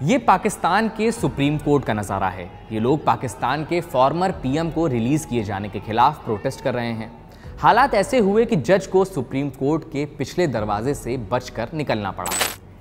ये पाकिस्तान के supreme court का नज़ारा है। ये लोग पाकिस्तान के फॉर्मर पीएम को रिलीज किए जाने के खिलाफ प्रोटेस्ट कर रहे हैं। हालात ऐसे हुए कि जज को सुप्रीम कोर्ट के पिछले दरवाजे से बचकर निकलना पड़ा।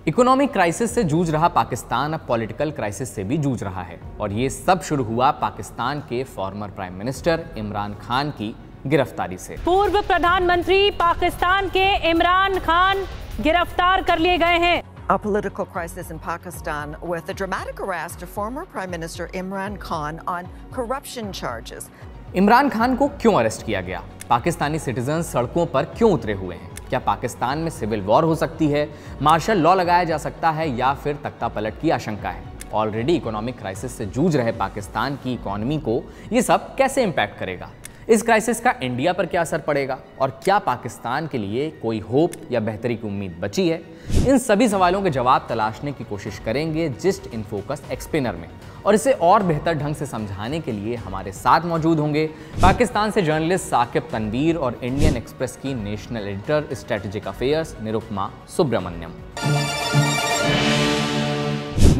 इकोनॉमिक क्राइसिस से जूझ रहा पाकिस्तान अब पॉलिटिकल क्राइसिस से भी जूझ रहा है, और ये सब शुरू हुआ पाकिस्तान के former prime minister Imran Khan की गिरफ्तारी से। पूर्व प्रधानमंत्री पाकिस्तान के इमरान खान गिरफ्तार कर लिए गए हैं। A political crisis in Pakistan with the dramatic arrest of former Prime Minister Imran Khan on corruption charges. Imran Khan को क्यों अरेस्ट किया गया? पाकिस्तानी सिटीजन सड़कों पर क्यों उतरे हुए हैं? क्या पाकिस्तान में सिविल वॉर हो सकती है, मार्शल लॉ लगाया जा सकता है, या फिर तख्ता पलट की आशंका है? ऑलरेडी इकोनॉमिक क्राइसिस से जूझ रहे पाकिस्तान की इकोनॉमी को ये सब कैसे इम्पैक्ट करेगा? इस क्राइसिस का इंडिया पर क्या असर पड़ेगा, और क्या पाकिस्तान के लिए कोई होप या बेहतरी की उम्मीद बची है? इन सभी सवालों के जवाब तलाशने की कोशिश करेंगे जिस्ट इन फोकस एक्सप्लेनर में, और इसे और बेहतर ढंग से समझाने के लिए हमारे साथ मौजूद होंगे पाकिस्तान से जर्नलिस्ट साकिब तनवीर और इंडियन एक्सप्रेस की national editor strategic affairs Nirupama Subramanian.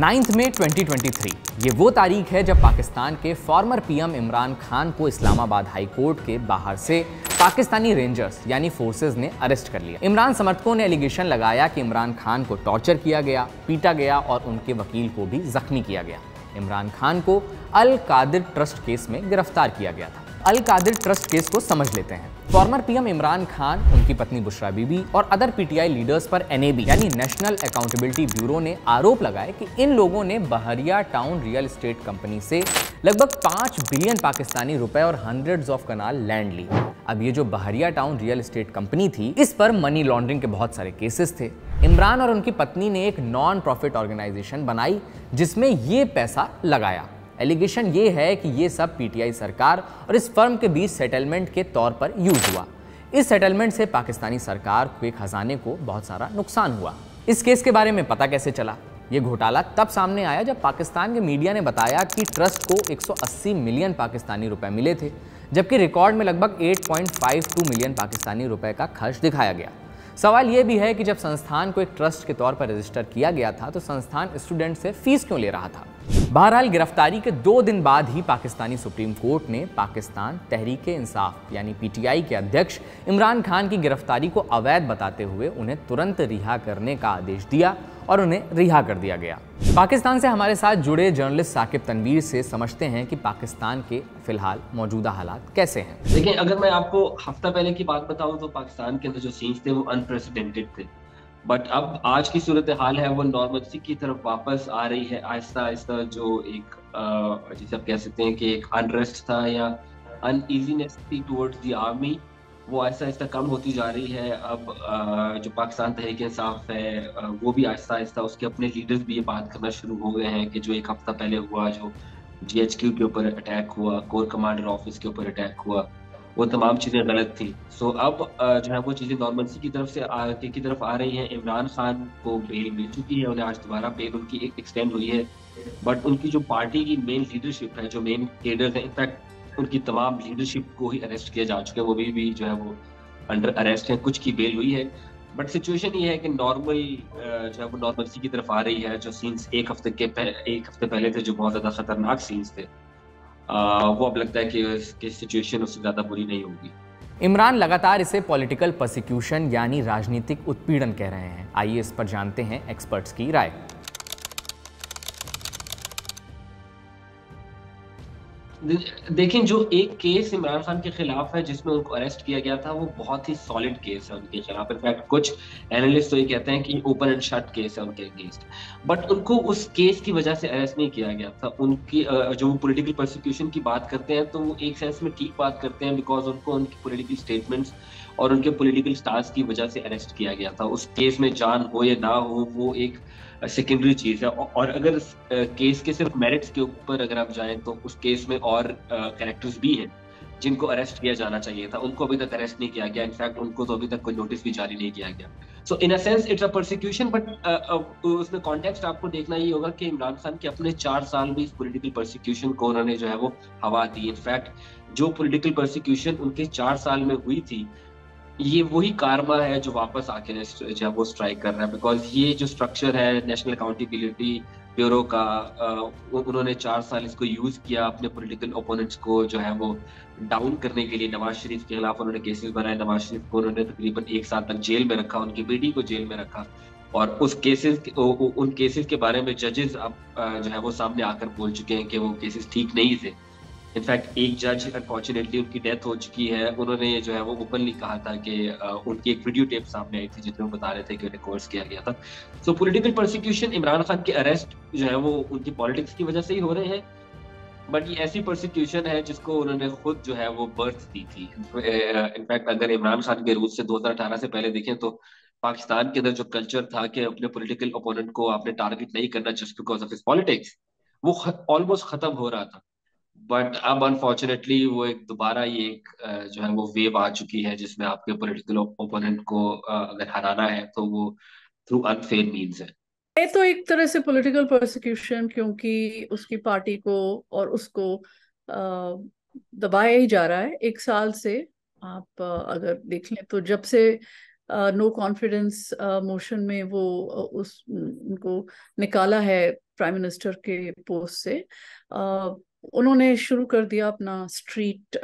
9 मई 2023 ये वो तारीख है जब पाकिस्तान के फॉर्मर पीएम इमरान खान को इस्लामाबाद हाई कोर्ट के बाहर से पाकिस्तानी रेंजर्स यानी फोर्सेस ने अरेस्ट कर लिया। इमरान समर्थकों ने एलिगेशन लगाया कि इमरान खान को टॉर्चर किया गया, पीटा गया और उनके वकील को भी जख्मी किया गया। इमरान खान को अल कादिर ट्रस्ट केस में गिरफ्तार किया गया था। अल कादिर ट्रस्ट केस को समझ लेते हैं। फॉर्मर पीएम इमरान खान, उनकी पत्नी बुशरा बीबी और अदर पीटीआई लीडर्स पर एनएबी यानी नेशनल अकाउंटेबिलिटी ब्यूरो ने आरोप लगाए कि इन लोगों ने बहरिया टाउन रियल एस्टेट कंपनी से लगभग 5 बिलियन पाकिस्तानी रुपए और हंड्रेड्स ऑफ कनाल लैंड ली। अब ये जो बहरिया टाउन रियल एस्टेट कंपनी थी, इस पर मनी लॉन्ड्रिंग के बहुत सारे केसेस थे। इमरान और उनकी पत्नी ने एक नॉन प्रॉफिट ऑर्गेनाइजेशन बनाई जिसमें ये पैसा लगाया। एलिगेशन ये है कि ये सब पीटीआई सरकार और इस फर्म के बीच सेटलमेंट के तौर पर यूज हुआ। इस सेटलमेंट से पाकिस्तानी सरकार के खजाने को बहुत सारा नुकसान हुआ। इस केस के बारे में पता कैसे चला? ये घोटाला तब सामने आया जब पाकिस्तान के मीडिया ने बताया कि ट्रस्ट को 180 मिलियन पाकिस्तानी रुपए मिले थे, जबकि रिकॉर्ड में लगभग 8.52 मिलियन पाकिस्तानी रुपए का खर्च दिखाया गया। सवाल यह भी है कि जब संस्थान को एक ट्रस्ट के तौर पर रजिस्टर किया गया था तो संस्थान स्टूडेंट से फीस क्यों ले रहा था? बहरहाल गिरफ्तारी के 2 दिन बाद ही पाकिस्तानी सुप्रीम कोर्ट ने पाकिस्तान तहरीक इंसाफ यानी पीटीआई के अध्यक्ष इमरान खान की गिरफ्तारी को अवैध बताते हुए उन्हें तुरंत रिहा करने का आदेश दिया और उन्हें रिहा कर दिया गया। पाकिस्तान से हमारे साथ जुड़े जर्नलिस्ट साकिब तनवीर से समझते हैं कि पाकिस्तान के फिलहाल मौजूदा हालात कैसे हैं। देखिए, अगर मैं आपको हफ्ता पहले की बात बताऊं तो पाकिस्तान के अंदर जो सीन्स थे वो अनप्रेसिडेंटेड थे, बट अब आज की सूरत हाल है वो नॉर्मलसी की तरफ वापस आ रही है आहिस्ता आहिस्ता। जो एक जिसे आप कह सकते हैं कि एक अनरेस्ट था या अनईजीनेस थी टुवर्ड्स द आर्मी, वो आहिस्ता आहिस्ता कम होती जा रही है। अब जो पाकिस्तान तहरीक इंसाफ है वो भी आहिस्ता आहिस्ता, उसके अपने लीडर्स भी ये बात करना शुरू हो गए हैं कि जो एक हफ्ता पहले हुआ, जो जीएचक्यू के ऊपर अटैक हुआ, कोर कमांडर ऑफिस के ऊपर अटैक हुआ, वो तमाम चीज़ें गलत थी। सो अब जो है वो चीज़ें नॉर्मलसी की तरफ आ रही हैं। इमरान खान को बेल मिल चुकी है, उन्हें आज दोबारा बेल उनकी एक एक्सटेंड हुई है, बट उनकी जो पार्टी की मेन लीडरशिप है, जो मेन कैडर्स हैं, इनफैक्ट उनकी तमाम लीडरशिप को ही अरेस्ट किया जा चुका है। वो भी जो है वो अंडर अरेस्ट है, कुछ की बेल हुई है, बट सिचुएशन ये है कि नॉर्मल जो है वो नॉर्मलसी की तरफ आ रही है। जो सीन्स एक हफ्ते पहले थे, जो बहुत ज़्यादा खतरनाक सीन्स थे, वो अब लगता है कि सिचुएशन उससे ज़्यादा बुरी नहीं होगी। इमरान लगातार इसे पॉलिटिकल प्रोसिक्यूशन यानी राजनीतिक उत्पीड़न कह रहे हैं। आइए इस पर जानते हैं एक्सपर्ट्स की राय। देखें, जो एक केस इमरान खान के खिलाफ है जिसमें उनको अरेस्ट किया गया था, वो बहुत ही सॉलिड केस है उनके खिलाफ। इनफैक्ट कुछ एनालिस्ट तो ये कहते हैं कि ओपन एंड शट केस है उनके अगेंस्ट, बट उनको उस केस की वजह से अरेस्ट नहीं किया गया था। उनकी जो पॉलिटिकल प्रोसिक्यूशन की बात करते हैं तो वो एक सेंस में ठीक बात करते हैं, बिकॉज उनको उनकी पॉलिटिकल स्टेटमेंट्स और उनके पॉलिटिकल स्टांस की वजह से अरेस्ट किया गया था। उस केस में जान हो या ना हो, वो एक सेकेंडरी चीज है। और अगर केस के सिर्फ मेरिट्स के ऊपर अगर आप जाएं तो उस केस में और कैरेक्टर्स भी हैं जिनको अरेस्ट किया जाना चाहिए था, उनको अभी तक अरेस्ट नहीं किया गया। इनफैक्ट उनको तो अभी तक कोई नोटिस भी जारी नहीं किया गया। So in a sense it's a persecution, but उसमें कॉन्टेक्स्ट आपको देखना ये होगा कि इमरान खान के अपने 4 साल में इस पॉलिटिकल परसिक्यूशन को उन्होंने जो है वो हवा दी। इनफैक्ट जो पॉलिटिकल परसिक्यूशन उनके 4 साल में हुई थी, ये वही कारमा है जो वापस आके जो है वो स्ट्राइक कर रहा है, बिकॉज ये जो स्ट्रक्चर है नेशनल अकाउंटेबिलिटी ब्यूरो का उन्होंने 4 साल इसको यूज किया अपने पॉलिटिकल ओपोनेंट्स को जो है वो डाउन करने के लिए। नवाज शरीफ के खिलाफ उन्होंने केसेस बनाए, नवाज शरीफ को उन्होंने तकरीबन 1 साल तक जेल में रखा, उनकी बेटी को जेल में रखा। और उन केसेस के बारे में जजेस अब जो है वो सामने आकर बोल चुके हैं कि वो केसेस ठीक नहीं थे। इनफैक्ट एक जज अनफॉर्चुनेटली उनकी डेथ हो चुकी है, उन्होंने जो है वो ओपनली कहा था कि उनकी एक वीडियो टेप सामने आई थी जिसमें वो बता रहे थे कि उन्हें कोर्स किया गया था। सो पॉलिटिकल परसिक्यूशन, इमरान खान के अरेस्ट जो है वो उनकी पॉलिटिक्स की वजह से ही हो रहे हैं, बट ये ऐसी परसिक्यूशन है जिसको उन्होंने खुद जो है वो बर्थ दी थी। इनफैक्ट अगर इमरान खान के रूल से 2018 से पहले देखें तो पाकिस्तान के अंदर जो कल्चर था कि अपने पॉलिटिकल ओपोनेंट को आपने टारगेट नहीं करना just because of his politics, वो ऑलमोस्ट खत्म हो रहा था। बट अब अनफॉर्चुनेटली वो एक दोबारा ये एक जो है वो वेव आ चुकी है जिसमें आपके पॉलिटिकल ओपोनेंट को अगर हराना है तो वो थ्रू अनफेयर मीन्स है। ये तो एक तरह से पॉलिटिकल प्रोसिक्यूशन, क्योंकि उसकी पार्टी को और उसको दबाया ही जा रहा है 1 साल से। आप अगर देख लें तो जब से नो कॉन्फिडेंस मोशन में वो उस उनको निकाला है प्राइम मिनिस्टर के पोस्ट से, उन्होंने शुरू कर दिया अपना स्ट्रीट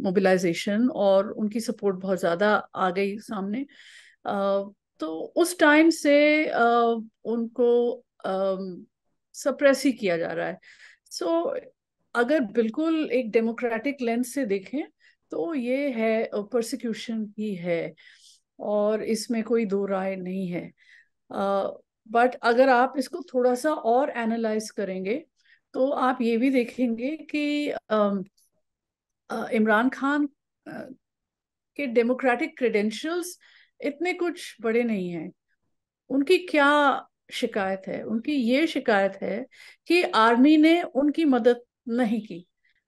मोबिलाइजेशन और उनकी सपोर्ट बहुत ज्यादा आ गई सामने। तो उस टाइम से उनको सप्रेस ही किया जा रहा है। सो अगर बिल्कुल एक डेमोक्रेटिक लेंस से देखें तो ये है परसिक्यूशन ही है और इसमें कोई दो राय नहीं है। बट अगर आप इसको थोड़ा सा और एनालाइज करेंगे तो आप ये भी देखेंगे कि इमरान खान के डेमोक्रेटिक क्रेडेंशियल्स इतने कुछ बड़े नहीं हैं। उनकी क्या शिकायत है? उनकी ये शिकायत है कि आर्मी ने उनकी मदद नहीं की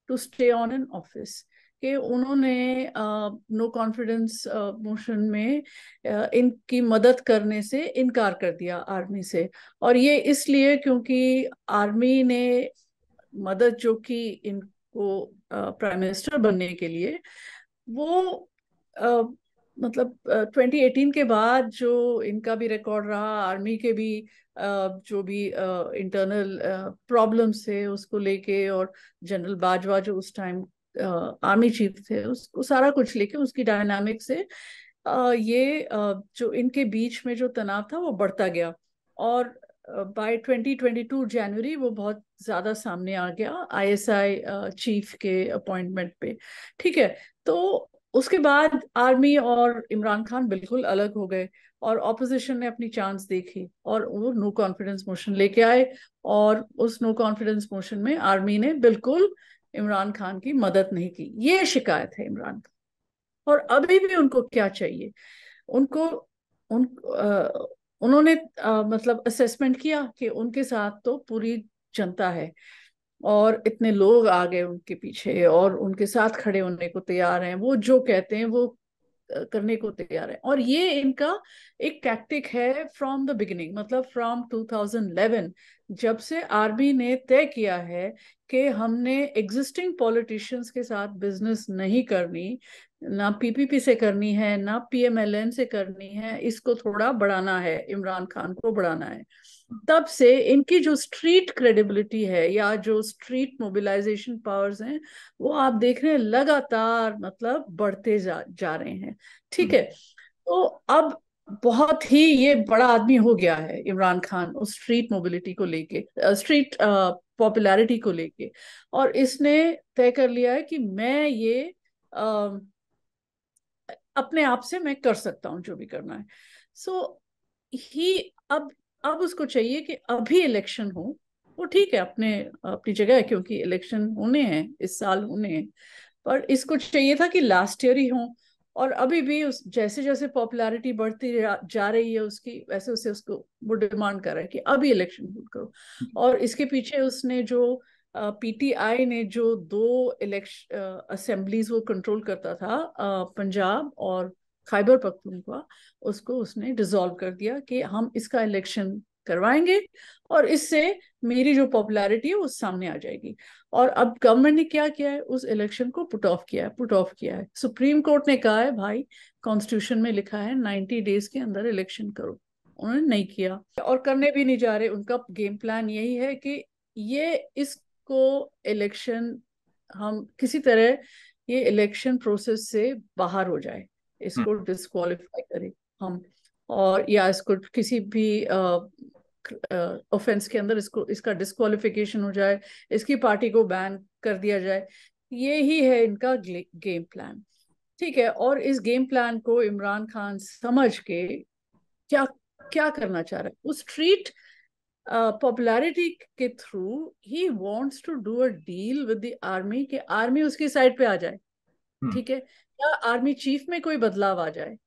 to stay on an office, कि उन्होंने नो कॉन्फिडेंस मोशन में इनकी मदद करने से इनकार कर दिया आर्मी से। और ये इसलिए क्योंकि आर्मी ने मदद जो की इनको प्राइम मिनिस्टर बनने के लिए, वो मतलब 2018 के बाद जो इनका भी रिकॉर्ड रहा, आर्मी के भी जो भी इंटरनल प्रॉब्लम्स थे उसको लेके, और जनरल बाजवा जो उस टाइम आर्मी चीफ थे, उसको सारा कुछ लेके उसकी डायनामिक से ये जो इनके बीच में जो तनाव था वो बढ़ता गया। और बाय 2022 जनवरी वो बहुत ज्यादा सामने आ गया आईएसआई चीफ के अपॉइंटमेंट पे। ठीक है, तो उसके बाद आर्मी और इमरान खान बिल्कुल अलग हो गए और ऑपोजिशन ने अपनी चांस देखी और वो नो कॉन्फिडेंस मोशन लेके आए। और उस नो कॉन्फिडेंस मोशन में आर्मी ने बिल्कुल इमरान खान की मदद नहीं की। ये शिकायत है इमरान खान। और अभी भी उनको क्या चाहिए? उनको उन्होंने मतलब असेसमेंट किया कि उनके साथ तो पूरी जनता है और इतने लोग आ गए उनके पीछे और उनके साथ खड़े होने को तैयार हैं, वो जो कहते हैं वो करने को तैयार है। और ये इनका एक टैक्टिक है फ्रॉम द बिगिनिंग, मतलब फ्रॉम 2011, जब से आर्मी ने तय किया है कि हमने एग्जिस्टिंग पॉलिटिशियंस के साथ बिजनेस नहीं करनी, ना पीपीपी से करनी है ना पीएमएलएन से करनी है, इसको थोड़ा बढ़ाना है, इमरान खान को बढ़ाना है। तब से इनकी जो स्ट्रीट क्रेडिबिलिटी है या जो स्ट्रीट मोबिलाइजेशन पावर्स हैं वो आप देख रहे हैं लगातार मतलब बढ़ते जा रहे हैं। ठीक है, तो अब बहुत ही ये बड़ा आदमी हो गया है इमरान खान उस स्ट्रीट मोबिलिटी को लेके, स्ट्रीट पॉपुलैरिटी को लेके, और इसने तय कर लिया है कि मैं ये अपने आप से मैं कर सकता हूँ जो भी करना है। सो ही अब उसको चाहिए कि अभी इलेक्शन हो, वो ठीक है अपनी जगह है क्योंकि इलेक्शन होने हैं, इस साल होने हैं, पर इसको चाहिए था कि लास्ट ईयर ही हो। और अभी भी उस जैसे जैसे पॉपुलैरिटी बढ़ती जा रही है उसकी, वैसे वैसे उसको वो डिमांड कर रहा है कि अभी इलेक्शन होल्ड करो। और इसके पीछे उसने जो पीटीआई ने जो 2 इलेक्शन असेंबलीज वो कंट्रोल करता था, पंजाब और खैबर पख्तूनख्वा, उसको उसने डिसॉल्व कर दिया कि हम इसका इलेक्शन करवाएंगे और इससे मेरी जो पॉपुलैरिटी है वो सामने आ जाएगी। और अब गवर्नमेंट ने क्या किया है, उस इलेक्शन को पुट ऑफ किया है। सुप्रीम कोर्ट ने कहा है भाई, कॉन्स्टिट्यूशन में लिखा है 90 डेज के अंदर इलेक्शन करो। उन्होंने नहीं किया और करने भी नहीं जा रहे। उनका गेम प्लान यही है कि ये इसको इलेक्शन, हम किसी तरह ये इलेक्शन प्रोसेस से बाहर हो जाए, इसको डिस्क्वालिफाई करें हम, और या इसको किसी भी ऑफेंस के अंदर इसको इसका डिस्क्वालिफिकेशन हो जाए, इसकी पार्टी को बैन कर दिया जाए। ये ही है इनका गेम प्लान। ठीक है, और इस गेम प्लान को इमरान खान समझ के क्या क्या करना चाह रहा है, उस स्ट्रीट पॉपुलैरिटी के through he wants to do a deal with the army, कि आर्मी उसकी साइड पे आ जाए। ठीक है, या आर्मी चीफ में कोई बदलाव आ जाए।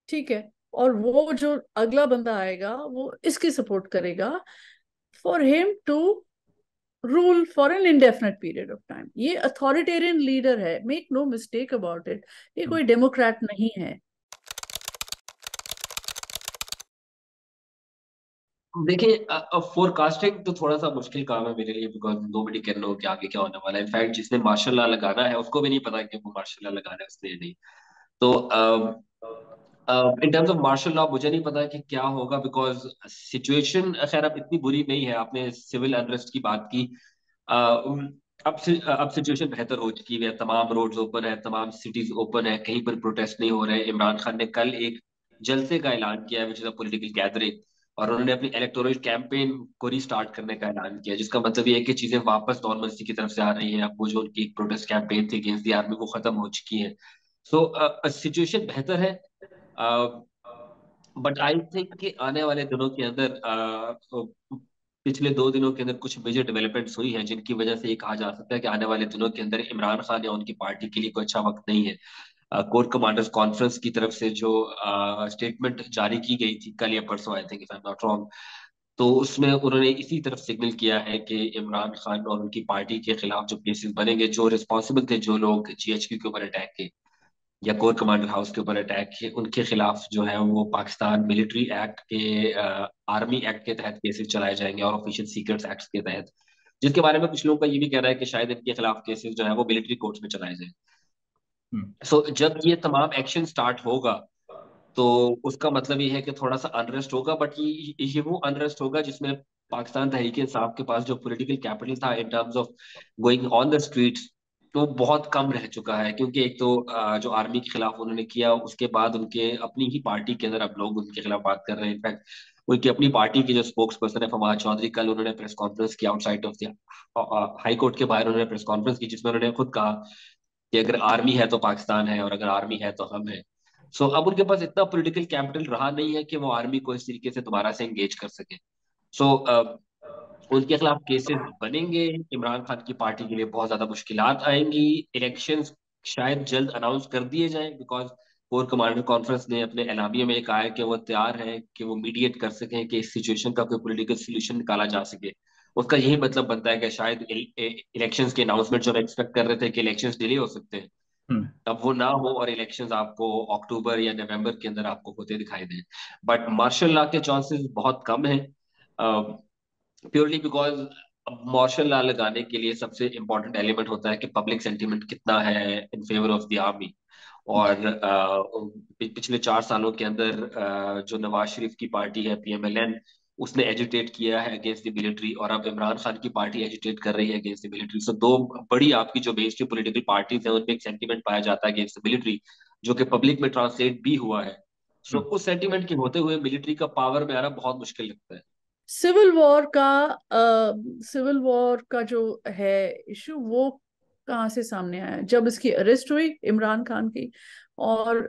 ठीक है, और वो जो अगला बंदा आएगा वो इसकी सपोर्ट करेगा for him to rule for an indefinite period of time. ये अथॉरिटेरियन लीडर है, make no mistake about it, ये कोई डेमोक्रेट नहीं है। देखिए, फोरकास्टिंग तो थोड़ा सा मुश्किल काम है मेरे लिए, बिकॉज नोबडी कैन नो कि आगे क्या होने वाला है। इनफैक्ट जिसने मार्शल लॉ लगाना है उसको भी नहीं पता कि वो मार्शल लॉ लगाना है उसने या नहीं। तो in terms of martial law मुझे नहीं पता कि क्या होगा, बिकॉज सिचुएशन खैर अब इतनी बुरी नहीं है। आपने सिविल अनरेस्ट की बात की। अब सिचुएशन बेहतर हो चुकी है, तमाम रोड्स ओपन है, तमाम सिटीज ओपन है, कहीं पर प्रोटेस्ट नहीं हो रहे हैं। इमरान खान ने कल एक जलसे का ऐलान किया है, which is a political gathering, और उन्होंने अपनी इलेक्टोरल कैंपेन को रीस्टार्ट करने का ऐलान किया, जिसका मतलब ये है कि चीजें वापस नॉर्मलसी की तरफ से आ रही हैं। अब वो जो उनकी प्रोटेस्ट कैंपेन थी अगेंस्ट द आर्मी वो खत्म हो चुकी है। सो सिचुएशन बेहतर है। बट आई थिंक कि आने वाले दिनों के अंदर पिछले 2 दिनों के अंदर कुछ मेजर डेवलपमेंट्स हुई हैं, जिनकी वजह से ये कहा जा सकता है कि आने वाले दिनों के अंदर इमरान खान या उनकी पार्टी के लिए कोई अच्छा वक्त नहीं है। कोर कमांडर्स कॉन्फ्रेंस की तरफ से जो स्टेटमेंट जारी की गई थी कल या परसों, I think if I am not wrong, तो उसमें उन्होंने इसी तरफ सिग्नल किया है कि इमरान खान और उनकी पार्टी के खिलाफ जो केसेस बनेंगे, जो रिस्पॉन्सिबल थे, जो लोग जीएचक्यू के ऊपर अटैक के या कोर कमांडर हाउस के ऊपर अटैक किए, उनके खिलाफ जो है वो पाकिस्तान मिलिट्री एक्ट के आर्मी एक्ट के तहत केसेस चलाए जाएंगे और ऑफिशियल सीक्रेट्स एक्ट के तहत, जिसके बारे में कुछ लोगों का ये भी कहना है कि शायद इनके खिलाफ केसेस जो है वो मिलिट्री कोर्ट्स में चलाए जाए। सो जब ये तमाम एक्शन स्टार्ट होगा तो उसका मतलब ये है कि थोड़ा सा अनरेस्ट होगा, बट ये वो अनरेस्ट होगा जिसमें पाकिस्तान तहरीक इंसाफ के पास जो पॉलिटिकल कैपिटल था इन terms of going on the streets, तो बहुत कम रह चुका है। क्योंकि एक तो जो आर्मी के खिलाफ उन्होंने किया, उसके बाद उनके अपनी ही पार्टी के अंदर अब लोग उनके खिलाफ बात कर रहे हैं। इनफैक्ट उनकी अपनी पार्टी के जो स्पोक्स पर्सन है फवाद चौधरी, कल उन्होंने प्रेस कॉन्फ्रेंस की outside of the high court के बाहर उन्होंने प्रेस कॉन्फ्रेंस की, जिसमें उन्होंने खुद कहा कि अगर आर्मी है तो पाकिस्तान है, और अगर आर्मी है तो हम है। सो अब उनके पास इतना पॉलिटिकल कैपिटल रहा नहीं है कि वो आर्मी को इस तरीके से दोबारा से एंगेज कर सके। सो उनके खिलाफ केसेस बनेंगे, इमरान खान की पार्टी के लिए बहुत ज्यादा मुश्किलात आएंगी। इलेक्शंस शायद जल्द अनाउंस कर दिए जाएं, बिकॉज कोर कमांडर कॉन्फ्रेंस ने अपने एलामिया में कहा है कि वो तैयार है कि वो मीडिएट कर सकें कि इस सिचुएशन का कोई पॉलिटिकल सोल्यूशन निकाला जा सके। उसका यही मतलब बनता है कि शायद इलेक्शंस के अनाउंसमेंट जो हम एक्सपेक्ट कर रहे थे कि इलेक्शंस डिले हो सकते हैं, तब वो ना हो और इलेक्शंस आपको अक्टूबर या नवंबर के अंदर आपको होते दिखाई दें। बट मार्शल लॉ के चांसेस बहुत कम हैं, प्योरली बिकॉज मार्शल लॉ लगाने के लिए सबसे इम्पोर्टेंट एलिमेंट होता है कि पब्लिक सेंटीमेंट कितना है in favour of the army. और पिछले 4 सालों के अंदर जो नवाज शरीफ की पार्टी है पीएमएलएन, उसने एजिटेट किया है अगेंस्ट द मिलिट्री, और अब इमरान खान की पार्टी एजिटेट कर रही है अगेंस्ट द मिलिट्री। सो दो बड़ी आपकी जो मेन स्ट्रीम पॉलिटिकल पार्टीज हैं उनमें एक सेंटीमेंट पाया जाता है अगेंस्ट द मिलिट्री, जो कि पब्लिक में ट्रांसलेट भी हुआ है। सो उस सेंटीमेंट के होते हुए मिलिट्री का पावर में आना बहुत मुश्किल लगता है। सिविल वॉर का जो है इशू, वो कहाँ से सामने आया? जब इसकी अरेस्ट हुई इमरान खान की, और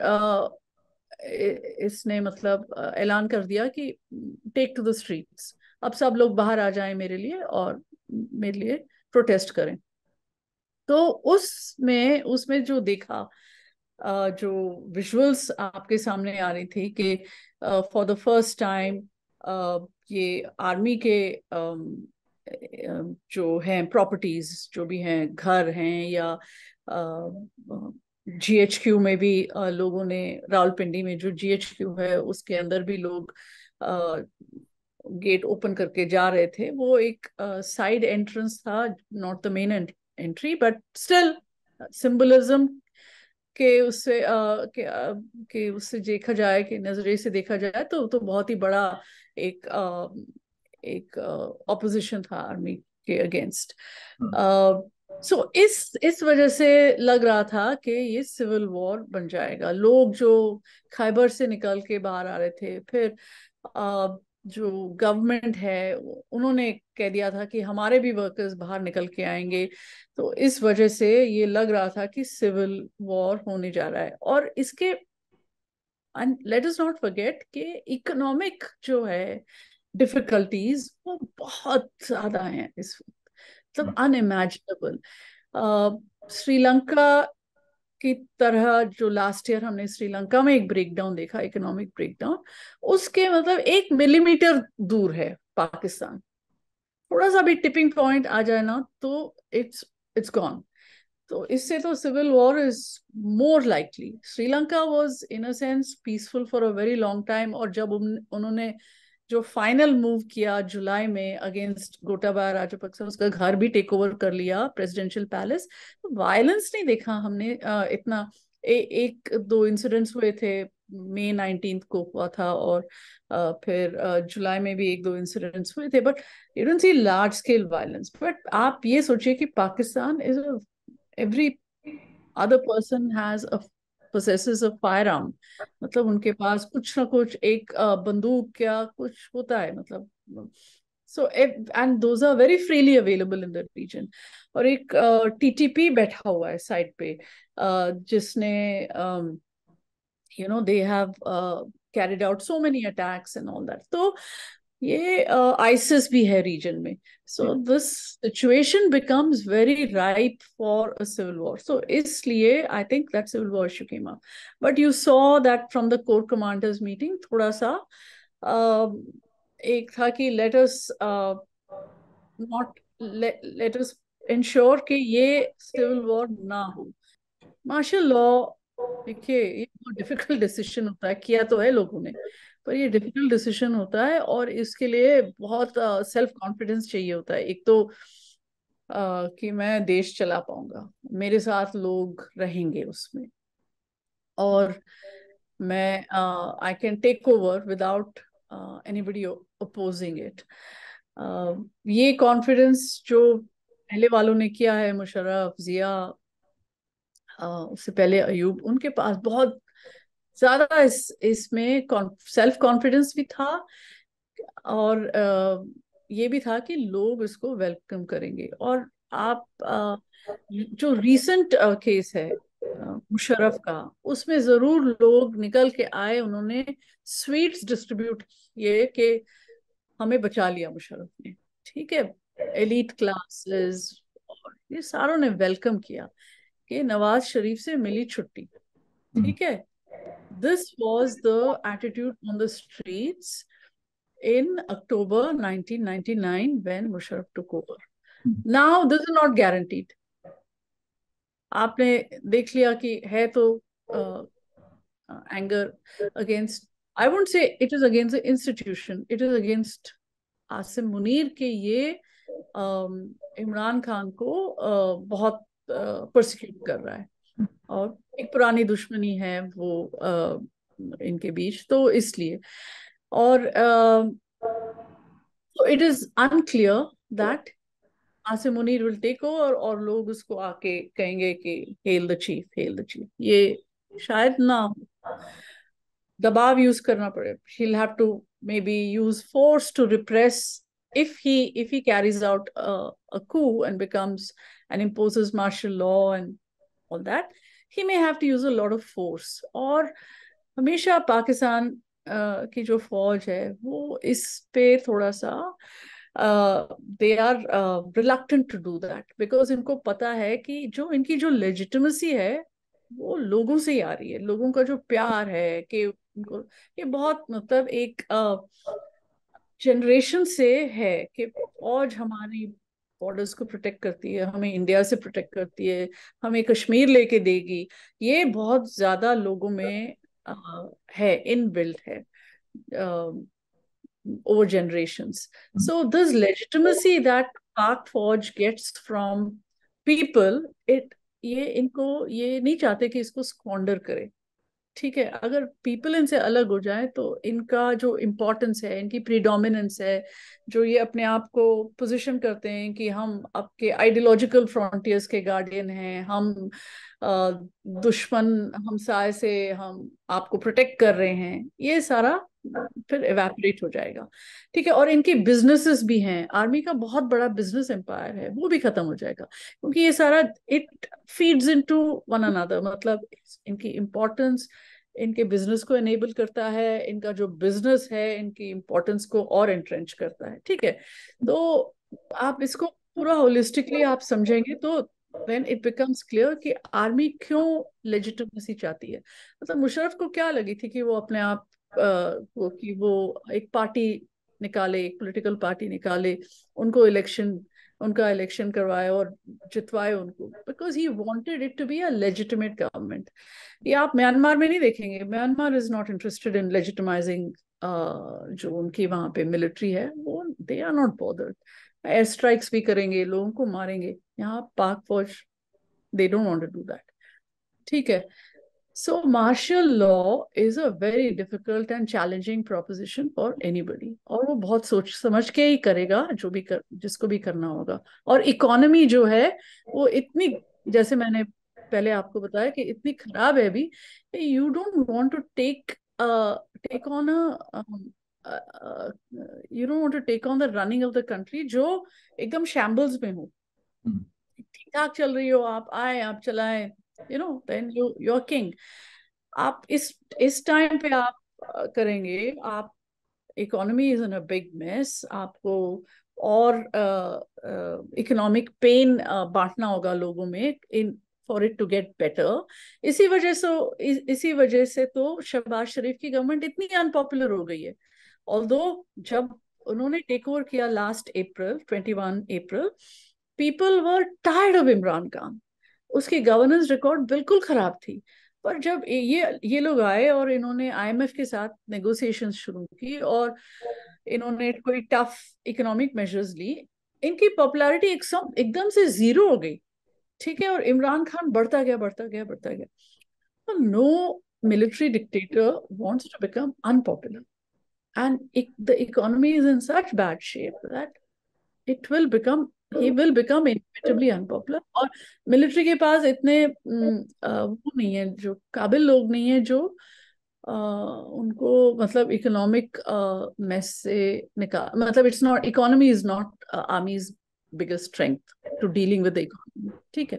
इसने मतलब ऐलान कर दिया कि टेक टू द स्ट्रीट्स, अब सब लोग बाहर आ जाएं मेरे लिए और मेरे लिए प्रोटेस्ट करें। तो उसमें जो देखा, जो विजुअल्स आपके सामने आ रही थी कि फॉर द फर्स्ट टाइम ये आर्मी के जो हैं प्रॉपर्टीज, जो भी हैं, घर हैं, या जीएचक्यू में भी लोगों ने, रावलपिंडी में जो जीएचक्यू है उसके अंदर भी लोग गेट ओपन करके जा रहे थे। वो एक साइड एंट्रेंस था, not the main entry, but still symbolism के उससे देखा जाए, कि नजरिए से देखा जाए तो बहुत ही बड़ा एक एक ऑपोजिशन था आर्मी के अगेंस्ट। सो इस वजह से लग रहा था कि ये सिविल वॉर बन जाएगा। लोग जो खैबर से निकल के बाहर आ रहे थे, फिर जो गवर्नमेंट है उन्होंने कह दिया था कि हमारे भी वर्कर्स बाहर निकल के आएंगे। तो इस वजह से ये लग रहा था कि सिविल वॉर होने जा रहा है। और इसके लेट अस नॉट फॉरगेट कि इकोनॉमिक जो है डिफिकल्टीज वो बहुत ज्यादा हैं इस वक्त, मतलब अनइमेजिनेबल। श्रीलंका की तरह, जो लास्ट ईयर हमने श्रीलंका में एक ब्रेकडाउन देखा, इकोनॉमिक ब्रेकडाउन, उसके मतलब 1 मिलीमीटर दूर है पाकिस्तान। थोड़ा सा भी टिपिंग पॉइंट आ जाए ना तो इट्स गॉन। तो इससे तो civil war is more likely. Sri Lanka was in a sense peaceful for a very long time, और जब उन्होंने जो फाइनल मूव किया जुलाई में अगेंस्ट गोटाबाया राजपक्सा, उसका घर भी टेक ओवर कर लिया, प्रेसिडेंशियल पैलेस, तो वायलेंस नहीं देखा हमने इतना। एक दो इंसिडेंट्स हुए थे, मई 19 को हुआ था, और फिर जुलाई में भी एक दो इंसिडेंट्स हुए थे, but you don't see large scale violence. But आप ये सोचिए कि Pakistan is every other person has a possesses a firearm, मतलब उनके पास कुछ ना कुछ एक बंदूक या कुछ होता है, मतलब so and those are very freely available in the region। और एक टीटीपी बैठा हुआ है साइड पे, जिसने they have carried out so many attacks and all that। तो ये आइसिस भी है रीजन में। So this situation becomes very ripe for a civil war. So इसलिए I think that civil war issue came up. But you saw that from the core commanders meeting, थोड़ा सा एक था कि let us not let us ensure कि ये civil war ना हो। मार्शल लॉ, देखिए ये बहुत डिफिकल्ट डिसीजन होता है, किया तो है लोगों ने, पर ये डिफिकल्ट डिसीजन होता है, और इसके लिए बहुत सेल्फ कॉन्फिडेंस चाहिए होता है। एक तो कि मैं देश चला पाऊंगा, मेरे साथ लोग रहेंगे उसमें, और मैं I can take over without anybody opposing it. ये कॉन्फिडेंस जो पहले वालों ने किया है, मुशर्रफ, जिया, उससे पहले अयूब, उनके पास बहुत ज्यादा इसमें सेल्फ कॉन्फिडेंस भी था, और ये भी था कि लोग इसको वेलकम करेंगे। और आप जो रीसेंट केस है मुशर्रफ का, उसमें जरूर लोग निकल के आए, उन्होंने स्वीट्स डिस्ट्रीब्यूट किए कि हमें बचा लिया मुशर्रफ ने, ठीक है, एलीट क्लासेस, और ये सारों ने वेलकम किया कि नवाज शरीफ से मिली छुट्टी, ठीक है। This was the attitude on the streets in October 1999 when Musharraf took over. Now this is not guaranteed. आपने देख लिया कि है तो anger against, I won't say it is against the institution, it is against Asim Munir के ये इमरान खान को बहुत परसिक्यूट कर रहा है, और एक पुरानी दुश्मनी है वो इनके बीच, तो इसलिए। और so it is unclear that Asim Munir will take over, और लोग उसको आके कहेंगे कि hail the chief, hail the chief। ये शायद ना हो, दबाव यूज करना पड़े। he'll have to maybe use force to repress if he carries out a coup and becomes and imposes martial law and all that, he may have to use a lot of force। और हमेशा पाकिस्तान की जो फौज है वो इस पे थोड़ा सा they are reluctant to do that, because इनको पता है कि जो इनकी जो लेजिटिमेसी है वो लोगों से ही आ रही है, लोगों का जो प्यार है कि उनको, ये बहुत मतलब एक जनरेशन से है कि फौज हमारी बॉर्डर्स को प्रोटेक्ट करती है, हमें इंडिया से प्रोटेक्ट करती है, हमें कश्मीर लेके देगी, ये बहुत ज्यादा लोगों में है, इनबिल्ट है over generations। So this legitimacy that Pak Fauj gets from people, it ये इनको ये नहीं चाहते कि इसको स्क्वांडर करे। ठीक है, अगर पीपल इनसे अलग हो जाए तो इनका जो इम्पोर्टेंस है, इनकी प्रीडोमिनेंस है, जो ये अपने आप को पोजीशन करते हैं कि हम आपके आइडियोलॉजिकल फ्रंटियर्स के गार्डियन हैं, हम दुश्मन हमसाए से हम आपको प्रोटेक्ट कर रहे हैं, ये सारा फिर एवेपोरेट हो जाएगा। ठीक है, और इनकी बिजनेसेस भी हैं, आर्मी का बहुत बड़ा बिजनेस एम्पायर है, वो भी खत्म हो जाएगा, क्योंकि ये सारा it feeds into one another. मतलब इनकी इम्पोर्टेंस इनके बिजनेस को एनेबल करता है, इनका जो बिजनेस है इनकी इम्पोर्टेंस को और एंट्रेंच करता है। ठीक है, तो आप इसको पूरा होलिस्टिकली आप समझेंगे तो when it becomes clear कि आर्मी क्यों लेजिटिमेसी चाहती है। मतलब मुशर्रफ को क्या लगी थी कि वो अपने आप कि वो एक पार्टी निकाले, एक पॉलिटिकल पार्टी निकाले, उनको उनका इलेक्शन करवाए और जितवाए उनको, because he wanted it to be a legitimate government. ये आप म्यांमार में नहीं देखेंगे। Myanmar is not interested in legitimising जो उनकी वहां पे मिलिट्री है, वो they are not bothered. Air strikes भी करेंगे, लोगों को मारेंगे। यहाँ पाक फौज they don't want to do that. ठीक है, so martial law is a very difficult and challenging proposition for anybody, और वो बहुत सोच समझ के ही करेगा जो भी जिसको भी करना होगा। और इकोनॉमी जो है वो इतनी, जैसे मैंने पहले आपको बताया कि इतनी खराब है अभी, you don't want to take on you don't want to take on the running of the country जो एकदम शैम्बल्स में हो। ठीक ठाक चल रही हो, आप आए आप चलाएं, देन यू आर किंग। आप इस टाइम पे आप करेंगे, आप economy is in a big mess, आपको और इकोनॉमिक पेन बांटना होगा लोगों में in for it to get better. इसी वजह से तो शहबाज शरीफ की गवर्नमेंट इतनी अनपॉपुलर हो गई है। ऑल्दो जब उन्होंने टेक ओवर किया last April 21 April, people were tired of Imran Khan. उसकी गवर्नेंस रिकॉर्ड बिल्कुल खराब थी। पर जब ये लोग आए और इन्होंने आईएमएफ के साथ नेगोशिएशंस शुरू की और इन्होंने कोई टफ इकोनॉमिक मेजर्स ली, इनकी पॉपुलैरिटी एकदम से जीरो हो गई। ठीक है, और इमरान खान बढ़ता गया बढ़ता गया बढ़ता गया। No military dictator wants to become unpopular, and the economy is in such bad shape that he will become inevitably unpopular। और मिलिट्री के पास इतने वो नहीं है, जो काबिल लोग नहीं है जो उनको मतलब इकोनॉमिक मेस से निकाल, मतलब it's not, economy is not army's biggest strength to dealing with the economy. ठीक है,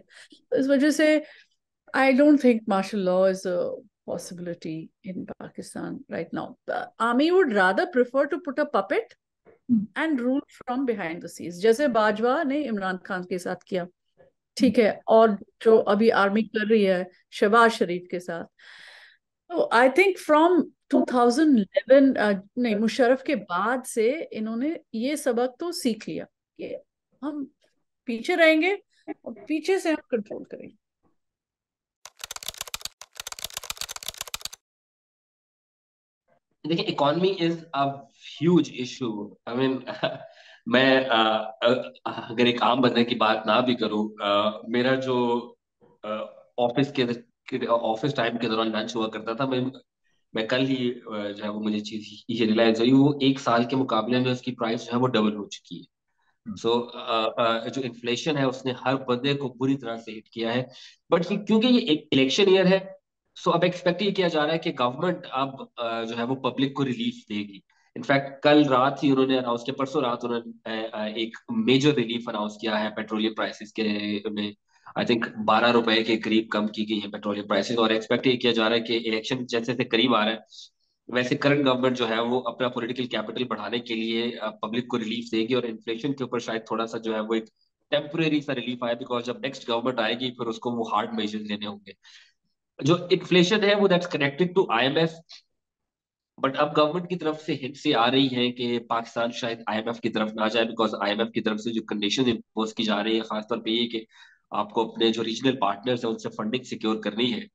तो इस वजह से I don't think martial law is possibility in Pakistan right now. The army would rather prefer to put a puppet and rule from behind the scenes, जैसे बाजवा ने इमरान खान के साथ किया। ठीक है, और जो अभी आर्मी कर रही है शहबाज शरीफ के साथ। तो आई थिंक फ्रॉम 2011 नहीं, मुशर्रफ के बाद से इन्होंने ये सबक तो सीख लिया कि हम पीछे रहेंगे और पीछे से हम कंट्रोल करेंगे। देखिए, economy is a huge issue. I mean मैं अगर एक आम बंदे की बात ना भी करूं, मेरा जो ऑफिस टाइम के दौरान लंच हुआ करता था, मैं कल ही जो है वो मुझे चीज ये रियलाइज हुई, वो एक साल के मुकाबले में उसकी प्राइस जो है वो डबल हो चुकी है। सो जो इन्फ्लेशन है उसने हर बंदे को बुरी तरह से हिट किया है। बट क्योंकि ये एक इलेक्शन ईयर है, सो अब एक्सपेक्ट ये किया जा रहा है कि गवर्नमेंट अब जो है वो पब्लिक को रिलीफ देगी। इनफैक्ट कल रात ही उन्होंने अनाउंस किया, परसों रात उन्होंने एक मेजर रिलीफ अनाउंस किया है पेट्रोलियम प्राइसेस के में। आई थिंक 12 रुपए के करीब कम की गई है पेट्रोलियम प्राइसेस, और एक्सपेक्ट ये किया जा रहा है कि इलेक्शन जैसे जैसे करीब आ रहा है वैसे करंट गवर्नमेंट जो है वो अपना पॉलिटिकल कैपिटल बढ़ाने के लिए पब्लिक को रिलीफ देगी, और इन्फ्लेशन के ऊपर शायद थोड़ा सा जो है वो एक टेम्परेरी सा रिलीफ आए, बिकॉज जब नेक्स्ट गवर्नमेंट आएगी फिर उसको वो हार्ड मेजर्स लेने होंगे। जो इन्फ्लेशन है वो that's connected to IMF, but अब गवर्नमेंट की तरफ से हिंट से आ रही है कि पाकिस्तान शायद आईएमएफ की तरफ ना जाए, बिकॉज आईएमएफ की तरफ से जो कंडीशन इम्पोज की जा रही है खासतौर पे ये कि आपको अपने जो रीजनल पार्टनर्स है उनसे फंडिंग सिक्योर करनी है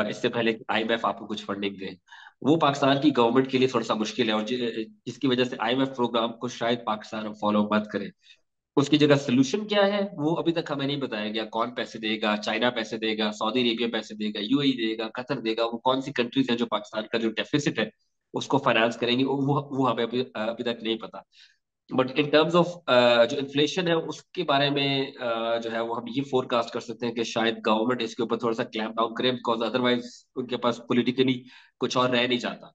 इससे पहले कि आईएमएफ आपको कुछ फंडिंग दे, वो पाकिस्तान की गवर्नमेंट के लिए थोड़ा सा मुश्किल है, और जिसकी वजह से आईएमएफ प्रोग्राम को शायद पाकिस्तान फॉलो मत करे। उसकी जगह सोल्यूशन क्या है वो अभी तक हमें नहीं बताया गया। कौन पैसे देगा? चाइना पैसे देगा, सऊदी अरेबिया पैसे देगा, यूएई देगा, कतर देगा? वो कौन सी कंट्रीज हैं जो पाकिस्तान का जो डेफिसिट है उसको फाइनेंस करेंगी? वो हमें अभी तक नहीं पता। बट इन टर्म्स ऑफ जो इन्फ्लेशन है उसके बारे में जो है वो हम ये फोरकास्ट कर सकते हैं कि शायद गवर्नमेंट इसके ऊपर थोड़ा सा क्लैम्प डाउन करे, बिकॉज अदरवाइज उनके पास पॉलिटिकली कुछ और रह नहीं जाता।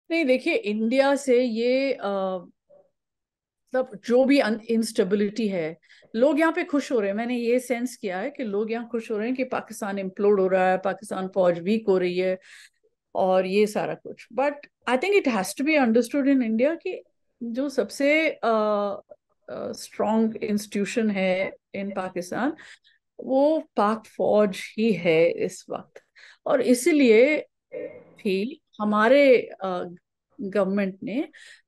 नहीं, देखिए, इंडिया से ये मतलब जो भी इंस्टेबिलिटी है, लोग यहाँ पे खुश हो रहे हैं। मैंने ये सेंस किया है कि लोग यहाँ खुश हो रहे हैं कि पाकिस्तान इम्प्लोड हो रहा है, पाकिस्तान फौज वीक हो रही है और ये सारा कुछ। But I think it has to be understood in India कि जो सबसे स्ट्रॉन्ग इंस्टीट्यूशन है इन पाकिस्तान, वो पाक फौज ही है इस वक्त। और इसीलिए भी हमारे गवर्नमेंट ने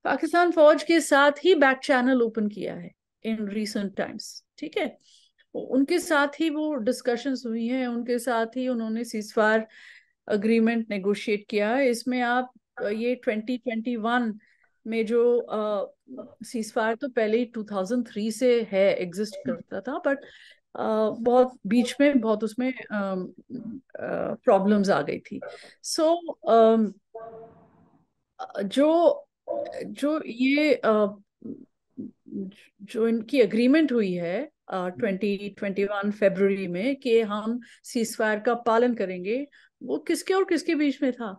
पाकिस्तान फौज के साथ ही बैक चैनल ओपन किया है इन रीसेंट टाइम्स। ठीक है, उनके साथ ही वो डिस्कशंस हुई हैं, उनके साथ ही उन्होंने सीजफायर अग्रीमेंट नेगोशिएट किया है। इसमें आप ये 2021 में जो सीजफायर तो पहले ही 2003 से है, एग्जिस्ट करता था, बट बहुत बीच में बहुत उसमें प्रॉब्लम्स आ गई थी। सो जो जो ये जो इनकी अग्रीमेंट हुई है 2021 फरवरी में कि हम सीजफायर का पालन करेंगे, वो किसके और किसके बीच में था?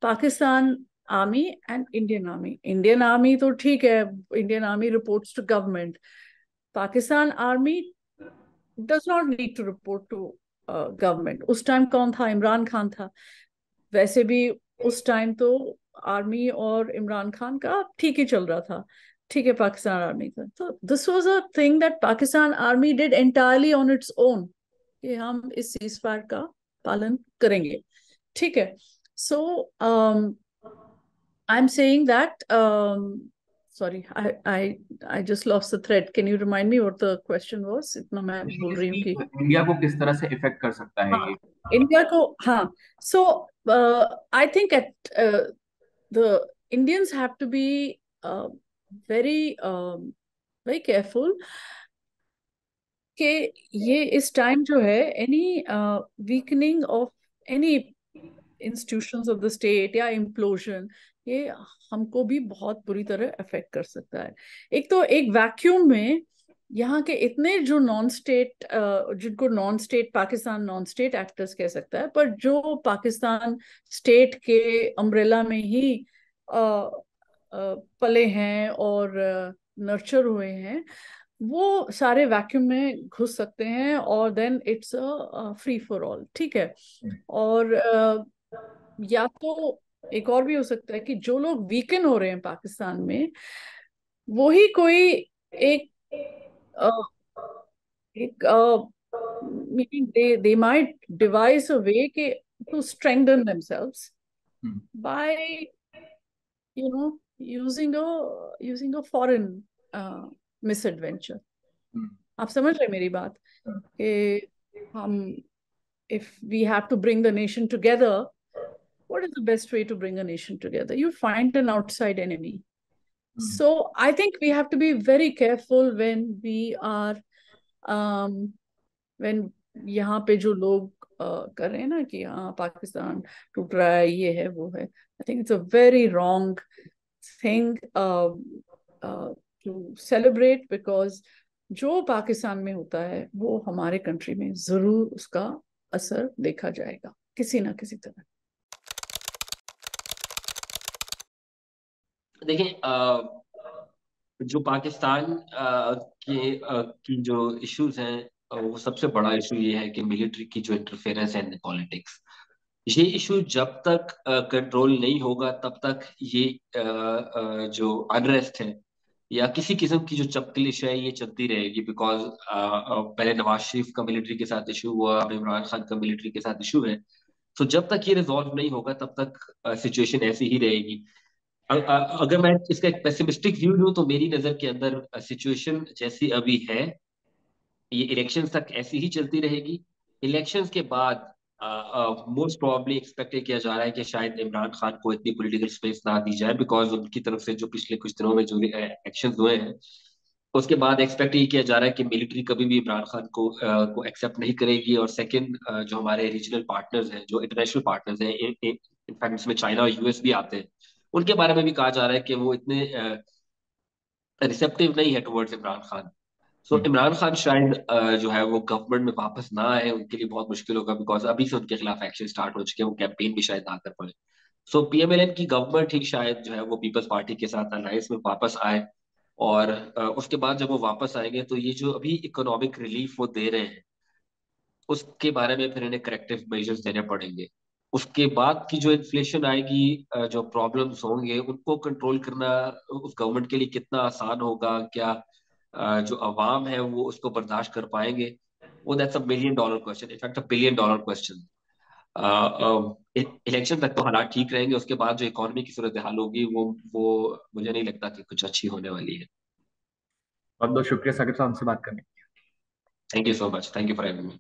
Pakistan army and Indian army. Indian army तो ठीक है, Indian army reports to government. Pakistan army does not need to report to government. उस टाइम कौन था? इमरान खान था। वैसे भी उस टाइम तो आर्मी और इमरान खान का ठीक ही चल रहा था, ठीक है, पाकिस्तान आर्मी का। तो this was a thing that Pakistan army did entirely on its own कि हम इस सीजफायर का पालन करेंगे। ठीक है, so I am saying that sorry, I just lost the thread. Can you remind me what the question was? इतना मैं बोल रही हूँ कि इंडिया को किस तरह से इफेक्ट कर सकता है हाँ, ये? इंडिया को, हाँ। So I think at the Indians have to be very very careful कि ये इस टाइम जो है any weakening of any institutions of the state या इम्प्लोजन, ये हमको भी बहुत बुरी तरह अफेक्ट कर सकता है। एक तो एक वैक्यूम में यहाँ के इतने जो नॉन स्टेट, जिनको non state, Pakistan non state actors कह सकता है, पर जो पाकिस्तान स्टेट के अम्ब्रेला में ही पले हैं और नर्चर हुए हैं, वो सारे वैक्यूम में घुस सकते हैं और then it's a free for all. ठीक है, और या तो एक और भी हो सकता है कि जो लोग वीकन हो रहे हैं पाकिस्तान में, वो ही कोई एक एक meaning they might devise a way to strengthen themselves by using a foreign misadventure. आप समझ रहे मेरी बात कि हम if we have to bring the nation together, what is the best way to bring a nation together? You find an outside enemy. So I think we have to be very careful when we are when यहाँ पे जो लोग कर रहे हैं ना कि हाँ पाकिस्तान टूट रहा है, ये है वो है। I think it's a very wrong thing to celebrate, because जो पाकिस्तान में होता है वो हमारे कंट्री में जरूर उसका असर देखा जाएगा किसी ना किसी तरह। देखिए, जो पाकिस्तान की जो इश्यूज हैं, वो सबसे बड़ा इशू ये है कि मिलिट्री की जो इंटरफेरेंस है इन पॉलिटिक्स, ये इशू जब तक कंट्रोल नहीं होगा तब तक ये जो अनरेस्ट है या किसी किस्म की जो चपकलिश है ये चलती रहेगी। बिकॉज पहले नवाज शरीफ का मिलिट्री के साथ इशू हुआ, अब इमरान खान का मिलिट्री के साथ इशू है। तो जब तक ये रिजॉल्व नहीं होगा तब तक सिचुएशन ऐसी ही रहेगी। अगर मैं इसका एक पेसिमिस्टिक व्यू लूं तो मेरी नजर के अंदर सिचुएशन जैसी अभी है ये इलेक्शंस तक ऐसी ही चलती रहेगी। इलेक्शंस के बाद मोस्ट प्रोबेबली एक्सपेक्ट किया जा रहा है कि शायद इमरान खान को इतनी पॉलिटिकल स्पेस ना दी जाए, बिकॉज उनकी तरफ से जो पिछले कुछ दिनों में जो एक्शन हुए हैं, उसके बाद एक्सपेक्ट ये किया जा रहा है कि मिलिट्री कभी भी इमरान खान को एक्सेप्ट नहीं करेगी। और सेकंड, जो हमारे रीजनल पार्टनर्स हैं, जो इंटरनेशनल पार्टनर्स हैं, इनफैक्ट इसमें चाइना और यूएस भी आते हैं, उनके बारे में भी कहा जा रहा है कि वो इतने रिसेप्टिव नहीं है टुवर्ड्स इमरान खान। सो इमरान खान शायद जो है वो गवर्नमेंट में वापस ना आए, उनके लिए बहुत मुश्किल होगा, बिकॉज अभी से उनके खिलाफ एक्शन स्टार्ट हो चुके हैं, वो कैंपेन भी शायद ना कर पाए। सो पीएमएलएन की गवर्नमेंट ही शायद जो है वो पीपल्स पार्टी के साथ अलायंस में वापस आए, और उसके बाद जब वो वापस आएंगे तो ये जो अभी इकोनॉमिक रिलीफ वो दे रहे हैं, उसके बारे में फिर इन्हें करेक्टिव मेजर्स देने पड़ेंगे। उसके बाद की जो इन्फ्लेशन आएगी, जो प्रॉब्लम्स होंगे, उनको कंट्रोल करना उस गवर्नमेंट के लिए कितना आसान होगा, क्या जो अवाम है वो उसको बर्दाश्त कर पाएंगे, वो that's $1 million question, in fact $1 billion question. Election तक तो हालात ठीक रहेंगे, उसके बाद जो इकोनॉमी की सूरत हाल होगी वो मुझे नहीं लगता कि कुछ अच्छी होने वाली है। बहुत बहुत शुक्रिया साकिब साहब हमसे बात करने के लिए। Thank you so much, thank you for having me.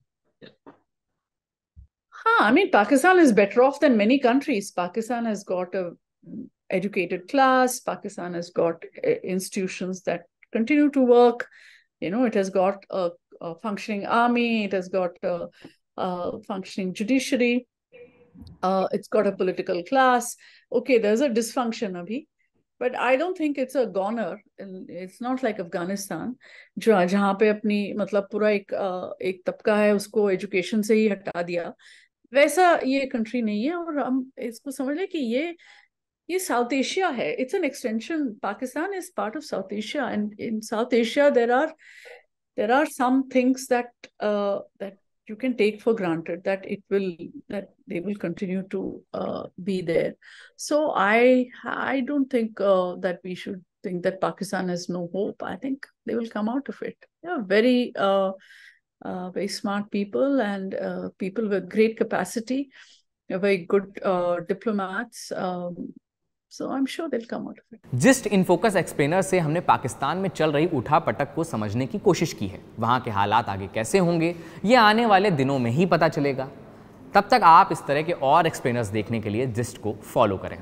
I mean, Pakistan is better off than many countries. Pakistan has got a educated class. Pakistan has got institutions that continue to work. You know, it has got a functioning army. It has got a functioning judiciary. It's got a political class. Okay, there's a dysfunction abhi, but I don't think it's a goner. It's not like Afghanistan, जहाँ पे अपनी मतलब पूरा एक तबका है उसको education से ही हटा दिया। वैसा ये कंट्री नहीं है, और हम इसको समझ लें कि ये साउथ एशिया है। It's an extension, Pakistan is part of south Asia, and in south Asia there are some things that you can take for granted that they will continue to be there. So I don't think that we should think that Pakistan has no hope. I think they will come out of it. They are very smart people, and people with great capacity, very good diplomats. So I'm sure they'll come out of it. Gist in focus explainer से हमने पाकिस्तान में चल रही उठापटक को समझने की कोशिश की है। वहां के हालात आगे कैसे होंगे ये आने वाले दिनों में ही पता चलेगा। तब तक आप इस तरह के और एक्सप्लेनर्स देखने के लिए जिस्ट को फॉलो करें।